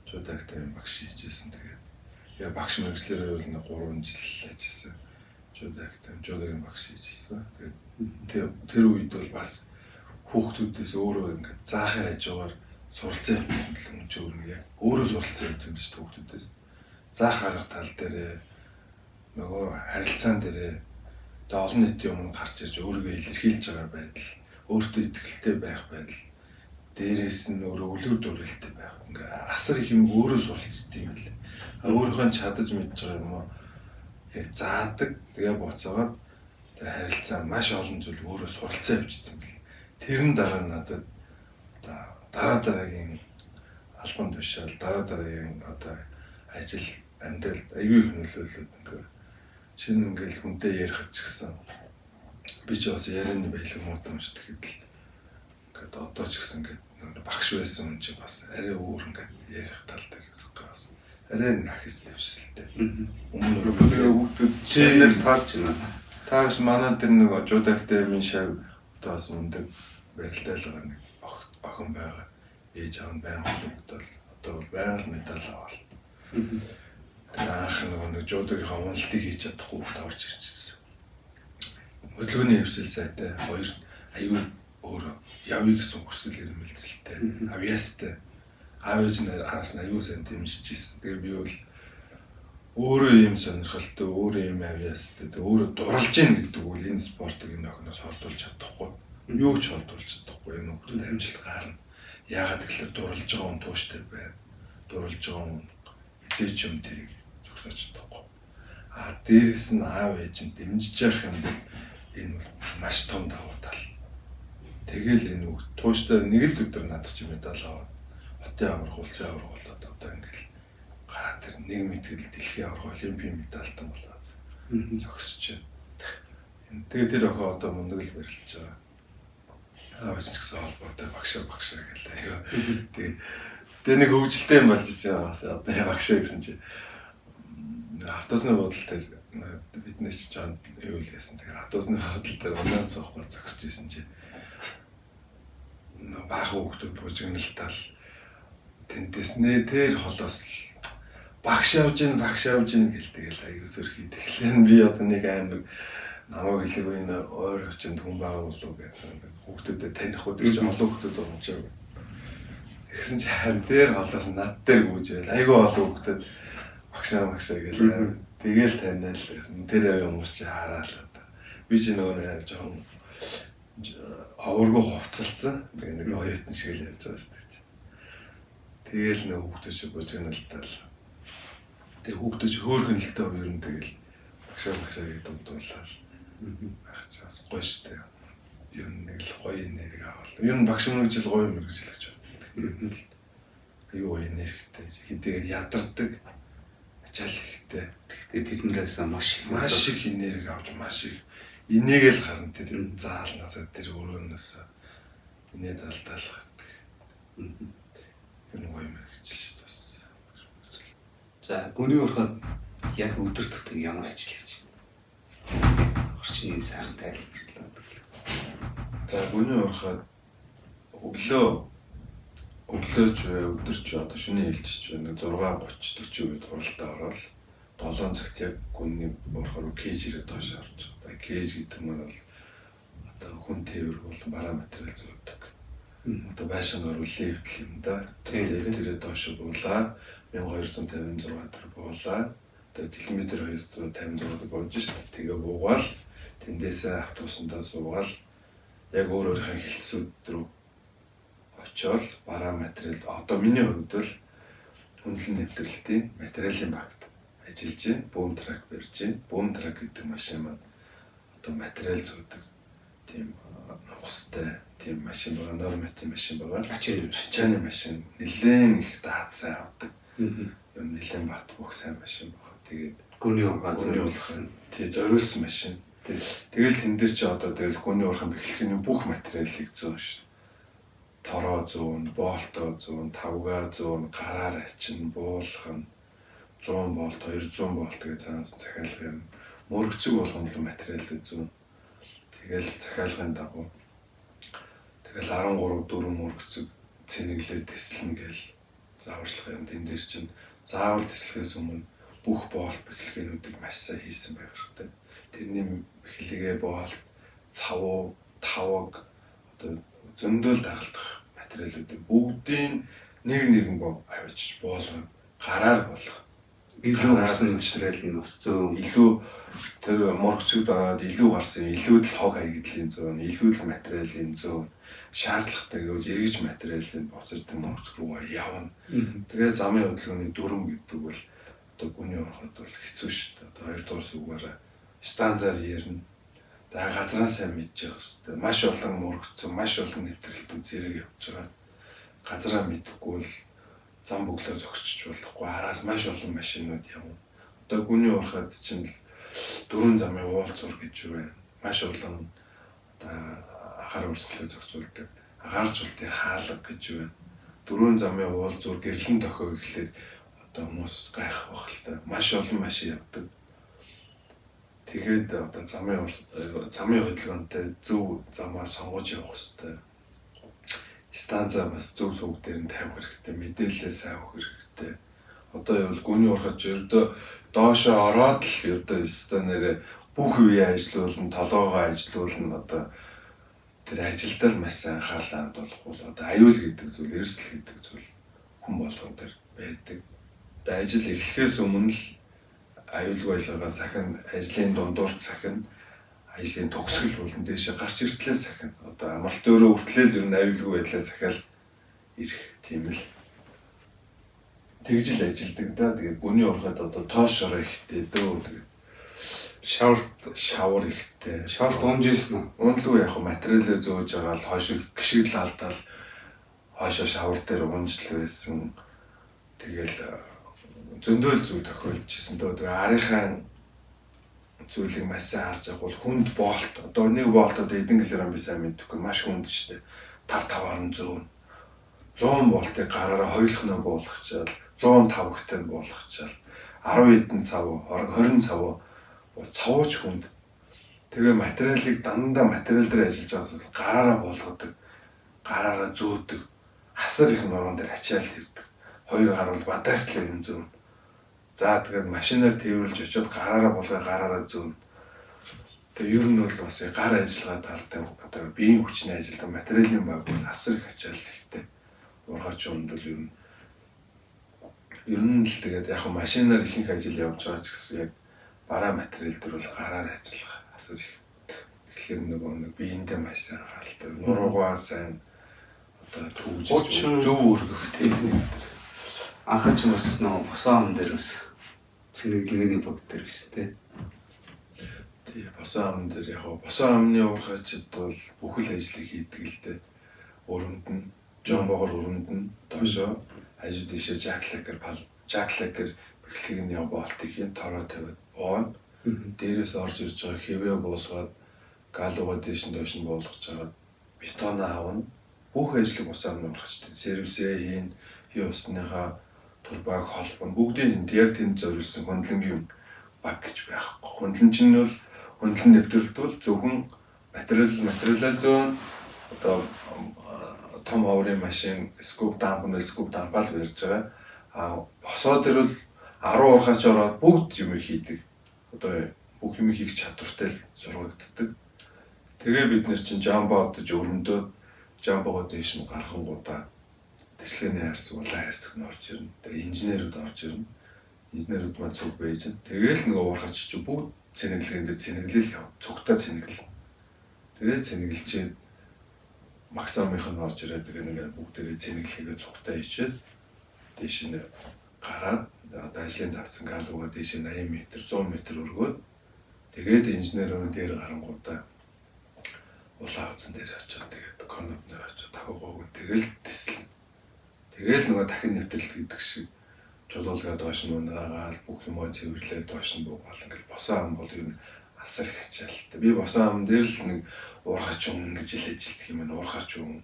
жуудагтанд багш хийжсэн. Тэгээд яг багш мэргэжлэрээр бол 3 жил ажилласан. Жуудагийн багш хийжсэн. Тэгээд тэр үед бол бас хүүхдүүдээс өөрөө ингээд заахын хажуугаар суралцсан юм ч өөр нэг яг өөрөө суралцсан юм биш хүүхдүүдээс заах арга тал дээр нөгөө харилцаан дээр тэгээ олон нийтийн өмнө гарч ирж өөрийгөө илэрхийлж байгаа байдал, өөртөө итгэлтэй байх байдал, дээрээс нь өөрөө үлгэр дуурайлттай байх. Ингээ асар их юм өөрөө суралцдаг юм байна. Өөрийнхөө чадаж мэдж байгаа юм уу яг заадаг, тэгээ буцаагаад тэр харилцаа маш олон зүйл өөрөө суралцсан явждаг юм бэл. Тэрэн дараа надад одоо дараагийн албан тушаал, дараагийн одоо ажил амьдралд аюу их нөлөөлөд ингээ шинэ ингээл хүнтэй ярих ч гэсэн би ч бас ярианы баялаг муутай юм шиг тэгэхэд л ингээд одоо ч гэсэн ингээд багш байсан юм чи бас арай өөр ингээд ярих тал дээр бас арай нэг ахис дэвшилтэй. Өмнө хүүхдүүд шинээр таарч байна. Таарч манай тэр нэг жуудагтай минь шав одоо бас үндэг барилдаалгаа нэг охин байгаа. Ээж аав нь байнга бол одоо бол байнга медаль авал. Анх нэг жуудагийнхаа уналтыг хийж чадахгүй хүүхд орж ирж ирсэн. Хөдөлгөөний хөвсөл сайтай хоёр аюул өөр явъя гэсэн хүсэл эрмэлзэлтэй авьяастай аав ээж нь араас нь аюул сан дэмжиж ирсэн. Тэгээ би бол өөрөө ийм сонирхолтой, өөрөө ийм авьяастай, өөрөө дурлж гин гэдэг үл энэ спортыг энэ охиноос холдуулж чадахгүй. Юу ч холдуулж чадахгүй. Энэ хүүхдэд амжилт гарна. Яагаад гэвэл дурлж байгаа хүн тууштай байна. Дурлж байгаа хүн эзэж юм дэрийг зогсооч чадахгүй. Дээрээс нь аав ээж нь дэмжиж явах юм бол энэ бол маш том давуу тал. Тэгэл энэ үг тууштай нэг л өдөр надад чи медаль аваад хотын аврах, улсын аврах болоод одоо ингээл гараа тэр нэг мэтгэл дэлхийн аврах олимпийн медальтан болоод зогсож байна. Тэгээ тэр охин одоо мундаг л барилж байгаа. Аавч ч гэсэн холбоотой багшаа гэлээ. Тэгээ нэг хөвгөлтэй юм болж ирсэн юм аа. Одоо багшаа гэсэн чи автобусны буудлын дээр биднээс ч жаа юу л гэсэн. Тэгээ автобусны буудлын дээр унаад зоохгүй зогсож ирсэн чи баах хүүхдүүд бужигналтал тэндээс тэр холоос л багш авж ийн гэл тэгэл аягүй сөрхий. Тэгэхээр би одоо нэг амар намайг хэлээгүй энэ өөр хүчинд хүн байгаа болов гэдэг хүүхдүүдэд таних хөдөлж олон хүүхдүүд унжааг. Тэгсэн чи харин дээр холоос над дээр гүйжээл аягүй олон хүүхдүүд багшаа гэл тэгэл таньдаа л тэр хүмүүс чи хараалаа. Би чи нөгөө жоохон аваргуу хувцалцсан. Нэг оюутан шиг л явж байгаа шүү дээ. Тэгэл нэг хүүхдүүд шиг бужигналтал. Тэгээ хүүхдүүд хөөхөн л тоо ер нь тэгэл багшаа гэдэг дуудуулаад. Ахчаас гоё штэ. Ер нь нэг л гоё энерги авал. Ер нь багш мөрөжл гоё мөрөжлөгч байна. Аюу энергитэй. Хэдийгээр ядардаг. Ачаал ихтэй. Гэхдээ тэднээс маш их энерги авч маш их энийг л харна тэр заалнасаа тэр өрөөнөөс инээд алдаалах гэдэг. Энэ гоё мэрэгчл шүү дээ. За гүний урахад яг өдөр тутмын ямар ажил хийж байна? Орчны сайхан тайлбарлаад. За гүний урахад өглөөч вэ өдөрч одоо шөнийн хэлжч вэ 6:30 40 үед хуралдаа ороод 7 цагт яг гүний урахаар кэжрээ доош орж байгаа. Кэж гэдэг нь бол одоо хүн тээвэр бол бараа материал зөөдөг. Одоо байшингаар үлээвдэл юм да. Тэр доош буулаа 1256 төр буулаа. Одоо километр 256 болж шít. Тэгээ буугаал тэндээсээ автобусандаа суугаал яг өөрийнхөө хэлтсүүд рүү очиод бараа материал одоо миний хувьд бол хөндлөн нэвтрэлтийн материалын багт ажиллаж байна. Бүүм трак барьж байна. Бүүм трак гэдэг машин маань одоо материал зөөдөг тийм нухастай тийм машин байгаа, норматив машин байгаа. Ачааны машин нэлээд их даад сайн авдаг. Юм нэлээд бат бөх сайн машин байгаа. Тэгээд гүний урахад зориулсан. Тий зориулсан машин. Тэгэл тэн дээр чи одоо тэгэл гүний урахын бэхлэхний бүх материалыг зөөн ш. Тороо зөөн, боолтоо зөөн, тавгаа зөөн, гараар ачин, буулган 100 болт, 200 болт гэж цаанаас захиалга юм. Мөрөгцөг болгоно материалыг зүүн. Тэгэл захиалгын дагуу. Тэгэл 13 4 мөрөгцөг цэнэглээ тэслэн гээл зааварчлах юм. Тэн дээр чинь заавал тэслэхээс өмнө бүх боолт бэхлэгээнүүдийг маш сайн хийсэн байх хэрэгтэй. Тэрний бэхлэгээ боолт, тавг одоо зөндөл дагалдах материалуудыг бүгдийг нэгэн авчиж боолгон гараар болгох. Илүү гарсан материалын бас зөө илүү тэр мөрөгцөд ороод илүү гарсан илүү л хог хаягдлын зөөн илүү л материалын зөөн шаардлагатай гэж эргэж материалын буцаж тэр мөрөгцөг рүү явна. Тэгээ замын хөдөлгөөний дүрм гэдэг бол одоо гүний урахад бол хэцүү шүү дээ. Одоо 2 дугаар сүгээрээ станцаар ярина. Тэгээ газраа сайн мэдж явах хэрэгтэй. Маш олон мөрөгцөг, маш олон нэвтрэлтүүд зэрэг явж байгаа. Газраа мэдэхгүй бол зам бөглөө зогсчих болохгүй. Араас маш олон машинууд явна. Одоо гүний урахад чинь 4 замын уулзуур гэж байна. Маш олон одоо агаар өрсөлдөө зохицуулдаг. Агаарчлалтын хаалга гэж байна. 4 замын уулзуур гэрлэн тохио гэхлээр одоо хүмүүс гайх байх л та. Маш олон машин явдаг. Тэгээд одоо замын хөдөлгөөнтэй зөв замаа сонгож явах хэрэгтэй. Станцаа бас зөв сувг дээр нь тавих хэрэгтэй. Мэдээлэлээ сайн өгөх хэрэгтэй. Одоо явал гүний урахад ердөө доошоо ороод л ердөө станараа бүх үеийн ажиллуулна, толгоогоо ажиллуулна. Одоо тэр ажилдаа л маш сайн анхаарлаа хандуулах бол одоо аюул гэдэг зүйл, эрсдэл гэдэг зүйл хүн болгон дээр байдаг. Одоо ажил эхлэхээс өмнө л аюулгүй ажиллагаа сахин, ажлын дундуурт сахин, ажлын төгсгөл болон дээшээ гарч иртлээ сахин. Одоо амралт өөрөө үртлээл ер нь аюулгүй байдлаа сахиал ирэх тийм л тэгж л ажилдаг да. Тэгээд гүний урахад одоо тоошороо ихтэй дөө тэгээд шавар ихтэй. Шаварт унжсэн уу? Унлгүй яг материалээ зөөж байгаа л хойшоо гიშгэл алдаал хойшоо шавар дээр унжл байсан. Тэгэл зөндөөл зүйл тохиолдчихсэн дөө. Тэгээ арийнхаа зүйлийг маш сайн харж байгаа бол хүнд боолт. Одоо нэг боолт одоо эдэн килограмм би сайн мэдхгүй маш хүнд шүү дээ. 5-5-аар нь зөөн. 100 болтыг гараараа хоёулахнаа буулгачаал 105-гтай буулгачаал 10 хэдэн цав 20 цав цавууч хүнд тэгээ материалыг дандаа материал дээр ажиллаж байгаа бол гараараа буулгадаг гараараа зөөдөг асар их нуруунд дээр ачаал ирдэг хоёр гар бол бадаартлаа юм зөөн за тэгээд машинаар тэрвэрлж очиод гараараа буулгаа гараараа зөөн тэгээ ер нь бол бас гар ажиллагаа талтай одоо биеийн хүчний ажилтан материалын баг бол асар их ачаал ихтэй ургаач хүнд бол ер нь л тэгээд яг машинаар ихэнх ажил явж байгаа ч гэсэн яг бараа материал дээр бол гараар ажиллах асар их. Тэгэхээр нэг биеиндээ маш сайн анхааралтай. Нуруугаа сайн одоо төвжиж зөв өргөх техник дээр. Анхаач бас нөө босоо ам дээр бас цэнэглэгээний баг дээр гэсэн тий. Тий босоо ам дээр яг босоо амны ургаачд бол бүхэл ажлыг хийдэг л дээ. Өрөмд нь жомбогоор өрөмд нь доошоо хажуу тийшээ жаклакер бэхлэгийн яв болтыг хийн тороо тавиад оон дээрээс орж ирж байгаа хэвээ буулгаад галуугаа дээш нь доош нь буулгаж байгаа бетон аавна бүх ажлыг усаар нь ургачдаг сервисээ хийн усныхаа турбаг холбон бүгдийг яг тэнд зориулсан хөндлөнгийн баг гэж байхгүй хөндлөн чинь бол хөндлөн нэвтрэлдвэл зөвхөн материалаа зөөн одоо том оврын машин скуп дампал барьж байгаа. Босоо дээр бол 10 ургаач ороод бүгд юм хийдэг. Одоо бүх юм хийх чадвартай л сургагддаг. Тэгээ бид нэр чинь жамбо одож өрөмдөө жамбогоо дээш нь гаргангуудаа тэслийн хайрц улаан хайрцаг нь орж ирнэ. Тэгээ инженерүүд орж ирнэ. Инженерүүд маань цуг байж байна. Тэгээл нөгөө ургаач чинь бүгд цэнэглэгэндээ цэнэглэл яв. Цугтаа цэнэглэл. Тэгээ цэнэглэлчээд максимумынх нь орж ирээд тэгээ бүгдээрээ цэнэглэгээ цугтаа ичээд дээш нь гараад одоо ажлын давцсан галуугаа дээш нь 80 м 100 м өргөөд тэгээд инженерийн дээр гарангуудаа улаан хавцан дээр очиод тэгээд конопнер очиод тагуугаа тэгэл тэслэн. Тэгээл нөгөө дахин нэвтрэлт гэдэг шиг жолоолгаа доош нь унаагаал бүх юмаа цэвэрлээ доош нь буугаал ингээл босоо ам бол юу асар их ачаалтай. Би босоо ам дээр л нэг ургаач юм гэж л ажилтдаг юм байна. Ургаач юм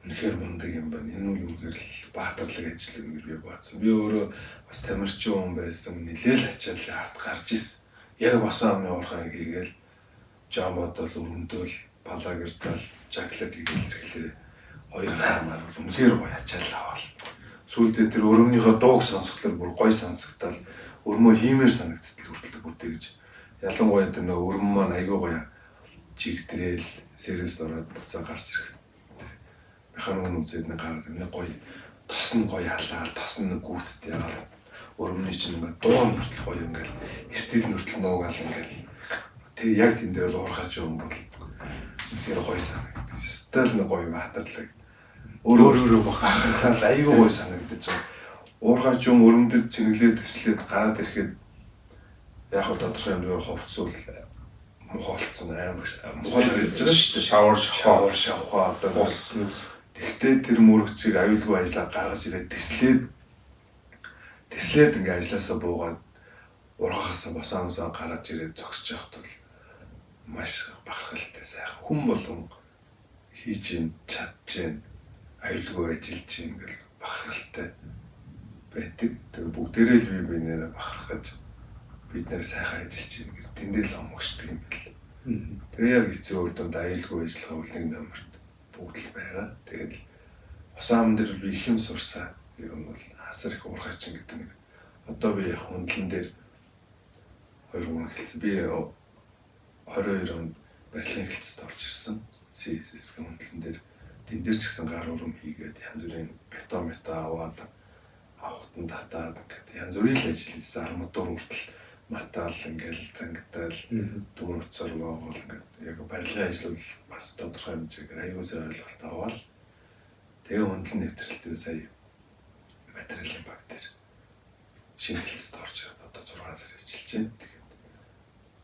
үнэхээр мундаг юм байна. Энэ үл үнэхээр л баатарлаг ажил юм гэж би бодсон. Би өөрөө бас тамирчин хүн байсан. Нилээл ачаал ард гарч ирсэн. Яг босоо амны ургааг хийгээл жамбод бол өрөмдөөл палагертал жаклаг хийгээл зэрэглээ. Хоёр гаймаар үнэхээр гоё ачаал аваад. Сүүлдээ тэр өрөмнийхөө дууг сонсохлоор бүр гоё сонсогдол өрмөө хиймээр санагдтал хүртэл бүрдээ гэж. Ялангуяа тэр нэг өрөм маань аягүй гоё чигтрээл сервис ороод буцаа гарч ирэхтэй. Механик үзээд нэг гараад нэг гоё тос нь гоё халаал, тос нь гүйцэд яагаад өрөмний чинь ингээд дуу нүртэл гоё ингээл стил нүртэл нуугаал ингээл тэг яг тэндээ бол уурхаач юм бол тэгэхээр гоё санагдав. Стил нэг гоё баатарлаг өөрөө бахархал аюу гоё санагдаж байгаа. Уурхаач юм өрөмдөд цэнгэлээд төслээд гараад ирэхэд яг л тодорхой хэмжээгээр ховцвол мухолцсон амар мухол гэж байгаа шүү дээ. Шавар шавхаа одоо бос. Тэгтээ тэр мөрөгцгийг аюулгүй ажиллаа гаргаж ирээд тэслээд ингээ ажилласаа буугаад ургахаасаа босооносоо гараад ирээд зогсож явахд бол маш бахархалтай сайхан хүн болгон хийж гин чадж гин аюулгүй ажиллаж гин ингээл бахархалтай байдаг. Тэгээ бүгдээрээ л бие биенээ бахархаж бид нэр сайхан ажиллаж гин гэж тэндээ л омгшдаг юм бэл. Тэгээ яг эцэг өөр донд аюулгүй ажиллах үл нэг номерт бүгд л байгаа. Тэгээд л босоо ам дээр би их юм сурсаа. Ер нь бол асар их уурхайчин гэдэг нэг. Одоо би яг хөндлөн дээр 2 гүн хэлсэн. Би 22 онд барилгын хэлцэд орж ирсэн. CSS хөндлөн дээр тэн дээр ч гэсэн гар урам хийгээд янз бүрийн бетон аваад авахтан татаад ингээд янз бүрийн ажил хийсэн. Арматур хүртэл матал ингээл зангитал дүүр уцаар гоогол ингээд яг барилгын ажил бол бас тодорхой хэмжээгээр аюулсаа ойлголт аваад тэгээ хөндлөн нэвтрэлтээ сая материалын баг дээр шинэ хэлцэд орж ирээд одоо 6 сар ажиллаж байна. Тэгээд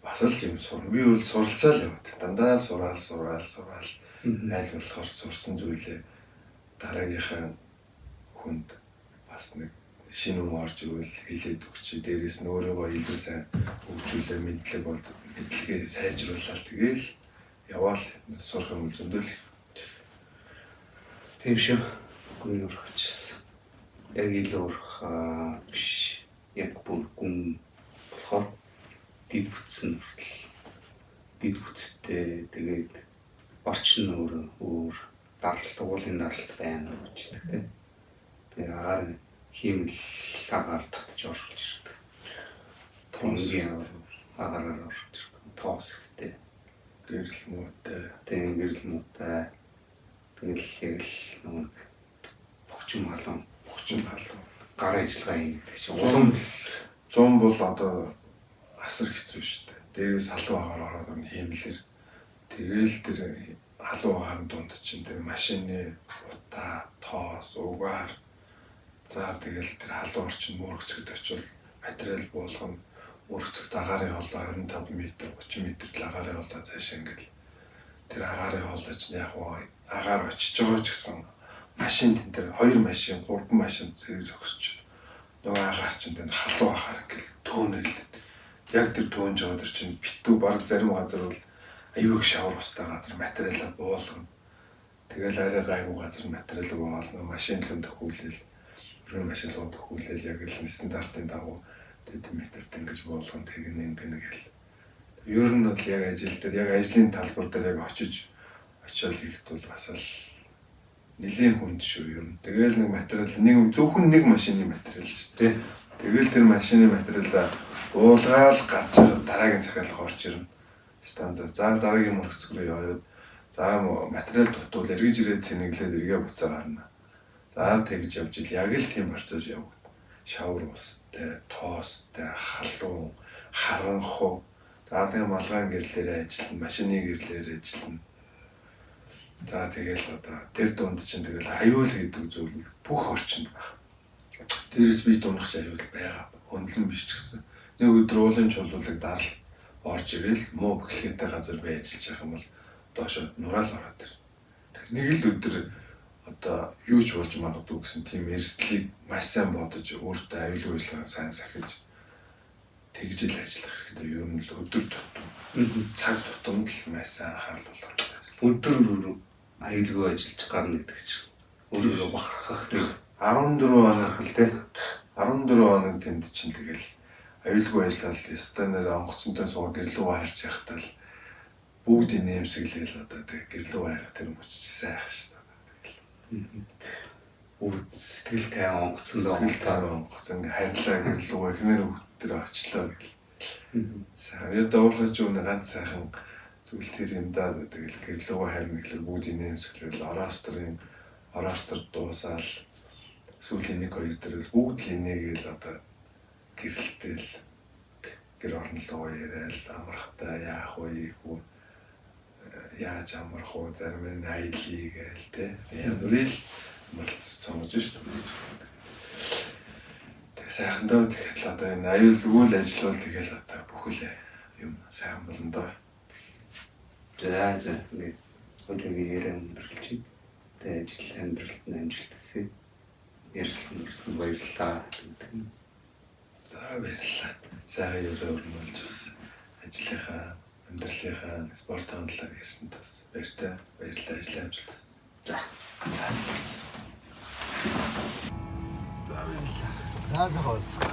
бас л юм сурна. Би бол суралцаа л яваад. Дандаа сураал. Айл болохоор сурсан зүйлээ дараагийнхаа хүнд бас нэг шинэ үг орж ирвэл хэлээд өгч. Дээрээс нь өөрийгөө илүү сайн хөгжүүлээ, мэдлэгээ сайжруулаад тэгээл яваал сурах юм зөндөл. Тийм шүү. Гүн урахчихсан. Яг илүү урах биш. Яг бүр гүн болохоор дид бүтсэн хүртэл дид бүтцтэй тэгээд орчин өөр даралт уулын даралт байна гэж тийм. Тэгээд агаар хиймэл агаар татж орж ирдэг. Тонгийн агаараар орж ирдэг. Тоос ихтэй. Гэрэл муутай. Тэгээд яг л нэг бохчим халуун гар ажиллагаа хийдэг шиг. Улам 100 бол одоо асар хэцүү шүү дээ. Дээрээс халуун агаар ороод орно хиймлэр. Тэгээл тэр халуун агаар дунд чинь тэр машины утаа, тоос, угаар. За тэгэл тэр халуун орчин мөрөгцөгд очил материал буулгана. Мөрөгцөгт агаарын хоолой 25 м, 30 м л агаарын хоолой цаашаа ингээл тэр агаарын хоолой чинь яг агаар очиж байгаа ч гэсэн машин тэн дээр 2 машин, 3 машин зэрэг зогсож нөгөө агаар чинь тэр халуун агаар ингээл төөнөл. Яг тэр төөнж байгаа тэр чинь битүү баг зарим газар бол аюул их шавар устай газар материалаа буулгана. Тэгэл арай гайгүй газар материалаа буулгана. Машин л төхүүлэл, бүрэн машин л төхүүлэл яг л стандартын дагуу тэд метрт ингэж буулгана. Тэгнэ нэг л. Ер нь бол яг ажил дээр яг ажлын талбар дээр яг очиод хийхэд бол бас л нэлийн хүнд шүү ер нь. Тэгэл нэг материал зөвхөн нэг машины материал шүү дээ. Тэгэл тэр машины материалаа буулгаад гарч ирээд дараагийн захиалга орж ирнэ. Станцаар. За дараагийн мөрөгцөг рүү яваад за материал дутвал эргэж ирээд цэнэглээд эргээ буцаа гарна. За тэгж явж ил яг л тийм процесс явагдана. Шавар устай, тоостой, халуун, харанхуй. За тэгээ малгайн гэрлээрээ ажиллана, машины гэрлээрээ ажиллана. За тэгэл одоо тэр дунд чинь тэгэл аюул гэдэг зүйл бүх орчинд байна. Дээрээс би дундах аюул байгаа. Хөндлөн биш ч гэсэн. Нэг өдөр уулын чулуулыг дарал орж ирэл муу бэхлэгээтэй газар бай ажиллаж байгаа юм бол доошо нураал ороод ир. Нэг л өдөр одоо юу ч болж магадгүй гэсэн тийм эрсдлийг маш сайн бодож өөртөө аюулгүй ажиллагаа сайн сахиж тэгж л ажиллах хэрэгтэй. Ер нь л өдөр тутам цаг тутамд л маш сайн анхаарал болгох. Өдөр бүр аюулгүй ажиллаж гарна гэдэг чинь өөрөөрөө бахархах 14 хоног л те 14 хоног тэнд чинь тэгэл аюулгүй ажиллал станаар онгоцонтой суугаад гэрлүүгээ харж яхтаа л бүгд нэмсэглээл одоо тэг гэрлүүгээ харах тэр мөч сайх шүү дээ. Бүгд сэтгэлтэй онгоцсон ингээ харьлаа гэрлүүгээ эхнэр хүүхдээр очлоо гэл. Сайн яа доорхож өнө ганц сайхан зүйл тэр юм даа тэгэл гэрлүүгээ харна гэхэл бүгд нэмсэглээл ороостер дуусаал сүүлийн 1-2 дээр бүгд л инээгээл одоо гэрэлтэл гэр орнолоо яриад амрахтаа яах вэ яаж амрах вэ зарим нь айлыг гээл те януурил амралт цомж шүү дээ. Тэгээ сайхан дөө тэгэхээр л одоо энэ аюулгүй л ажиллавал тэгэл одоо бүхэл юм сайхан болно доо. За ингээд хөлөгийн яриа өндөрлж чинь тэгээ ажил амьдралд нь амжилт хүсье. Ярьсан баярлалаа. За баярлалаа. Сайхан өрнүүлж бас ажлынхаа, амьдралынхаа, спортын талаар ярьсан тас баяртай. Баярлалаа ажлын амжилт хүсье. За. За баярлалаа.